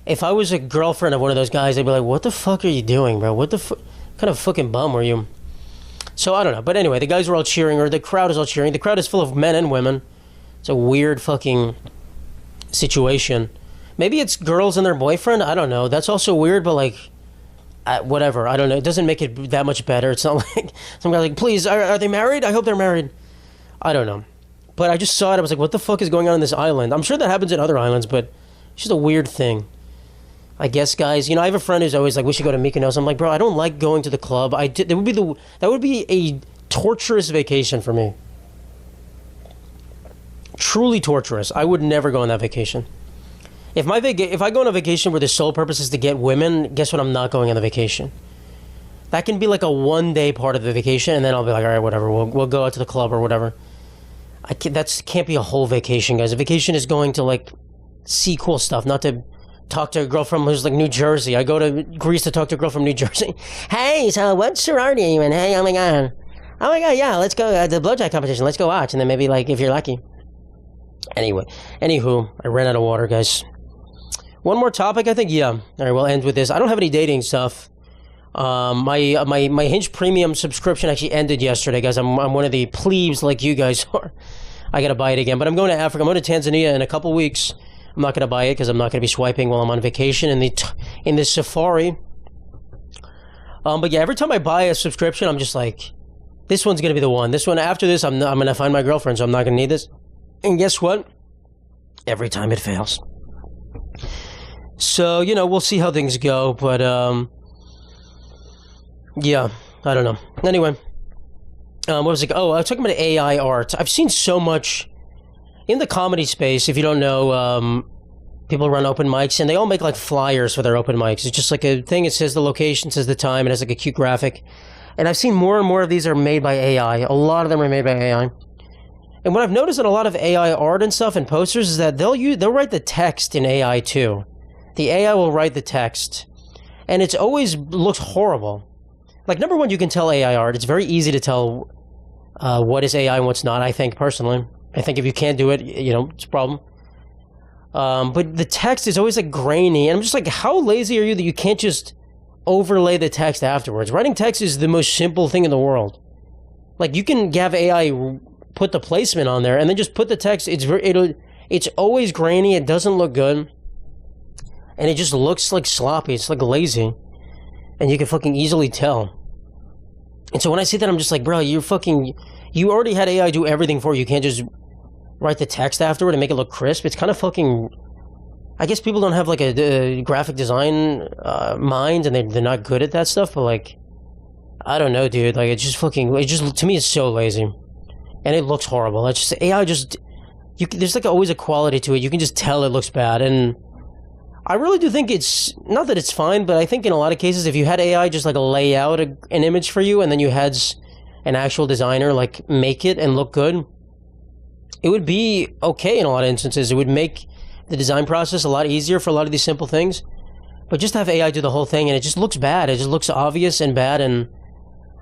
if I was a girlfriend of one of those guys, I'd be like, "What the fuck are you doing, bro? What the kind of fucking bum were you?" So I don't know. But anyway, the guys were all cheering, or the crowd is all cheering. The crowd is full of men and women. It's a weird fucking situation. Maybe it's girls and their boyfriend. I don't know. That's also weird, but like, whatever. I don't know. It doesn't make it that much better. It's not like some guy's like, please, are they married? I hope they're married. I don't know. But I just saw it. I was like, what the fuck is going on in this island? I'm sure that happens in other islands, but it's just a weird thing. I guess, guys, I have a friend who's always like, we should go to Mykonos. I'm like, bro, I don't like going to the club. That would be a torturous vacation for me. Truly torturous. I would never go on that vacation. If I go on a vacation where the sole purpose is to get women, guess what? I'm not going on the vacation. That can be like a one-day part of the vacation, and then I'll be like, all right, whatever. We'll go out to the club or whatever. That can't be a whole vacation, guys. A vacation is going to like see cool stuff, not to talk to a girl from who's like New Jersey. I go to Greece to talk to a girl from New Jersey. Hey, so what sorority are you in? Hey, oh my god, yeah, let's go to the blowjob competition. Let's go watch, and then maybe like if you're lucky. Anywho, I ran out of water, guys. One more topic, I think. Yeah. All right, we'll end with this. I don't have any dating stuff. My Hinge Premium subscription actually ended yesterday, guys. I'm one of the plebes like you guys are. I gotta buy it again, but I'm going to Africa. I'm going to Tanzania in a couple weeks. I'm not gonna buy it because I'm not gonna be swiping while I'm on vacation in this safari. But yeah, every time I buy a subscription, I'm just like, this one's gonna be the one. This one after this, I'm gonna find my girlfriend, so I'm not gonna need this. And guess what? Every time it fails. So, we'll see how things go, but, yeah, I don't know. Anyway, what was it? Oh, I was talking about AI art. I've seen so much in the comedy space. If you don't know, people run open mics, and they all make, like, flyers for their open mics. It's just like a thing. It says the location, says the time, it has, like, a cute graphic. And I've seen more and more of these are made by AI. A lot of them are made by AI. And what I've noticed in a lot of AI art and stuff and posters is that they'll write the text in AI, too. The AI will write the text, and it's always looks horrible. Like, number one, you can tell AI art. It's very easy to tell what is AI and what's not, I think, personally. I think if you can't do it, it's a problem. But the text is always, like, grainy, and I'm just like, how lazy are you that you can't just overlay the text afterwards? Writing text is the most simple thing in the world. Like, you can have AI put the placement on there, and then just put the text. It's always grainy. It doesn't look good. And it just looks like sloppy. It's like lazy. And you can fucking easily tell. And so when I see that, I'm just like, bro, you already had AI do everything for you. You can't just write the text afterward and make it look crisp. It's kind of fucking... I guess people don't have like a graphic design mind, and they're not good at that stuff, but like, I don't know, dude. Like, to me, it's so lazy. And it looks horrible. It's just, AI just there's like always a quality to it. You can just tell it looks bad, and I really do think it's not that it's fine, but I think in a lot of cases, if you had AI just like lay out an image for you, and then you had an actual designer like make it and look good, it would be okay in a lot of instances. It would make the design process a lot easier for a lot of these simple things. But just to have AI do the whole thing, and it just looks bad. It just looks obvious and bad, and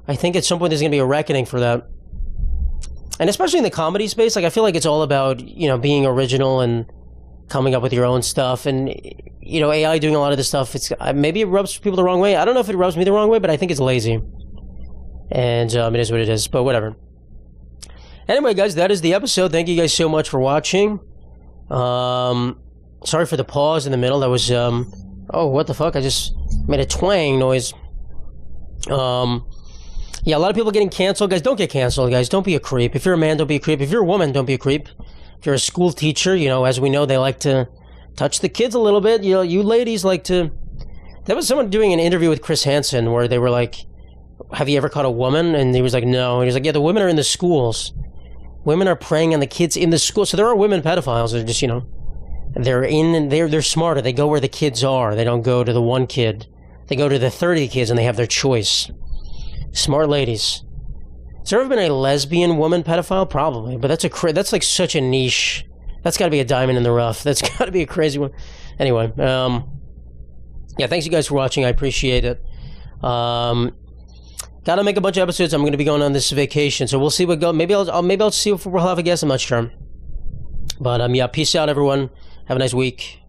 I think at some point there's going to be a reckoning for that. And especially in the comedy space, like I feel like it's all about, being original and coming up with your own stuff. And, AI doing a lot of this stuff, maybe it rubs people the wrong way. I don't know if it rubs me the wrong way, but I think it's lazy. And it is what it is, but whatever. Anyway, guys, that is the episode. Thank you guys so much for watching. Sorry for the pause in the middle. That was, oh, what the fuck? I just made a twang noise. Yeah, a lot of people getting canceled. Guys, don't get canceled, guys. Don't be a creep. If you're a man, don't be a creep. If you're a woman, don't be a creep. If you're a school teacher, as we know, they like to touch the kids a little bit. You ladies like to... There was someone doing an interview with Chris Hansen where they were like, have you ever caught a woman? And he was like, no. And he was like, yeah, the women are in the schools. Women are preying on the kids in the school. So there are women pedophiles. They're just, they're smarter. They go where the kids are. They don't go to the one kid. They go to the 30 kids and they have their choice. Smart ladies. Has there ever been a lesbian woman pedophile? Probably, but that's like such a niche. That's got to be a diamond in the rough. That's got to be a crazy one. Anyway, yeah, thanks you guys for watching. I appreciate it. Got to make a bunch of episodes. I'm going to be going on this vacation, so we'll see what goes. Maybe I'll see if we'll have a guest. I'm not sure. But yeah, peace out, everyone. Have a nice week.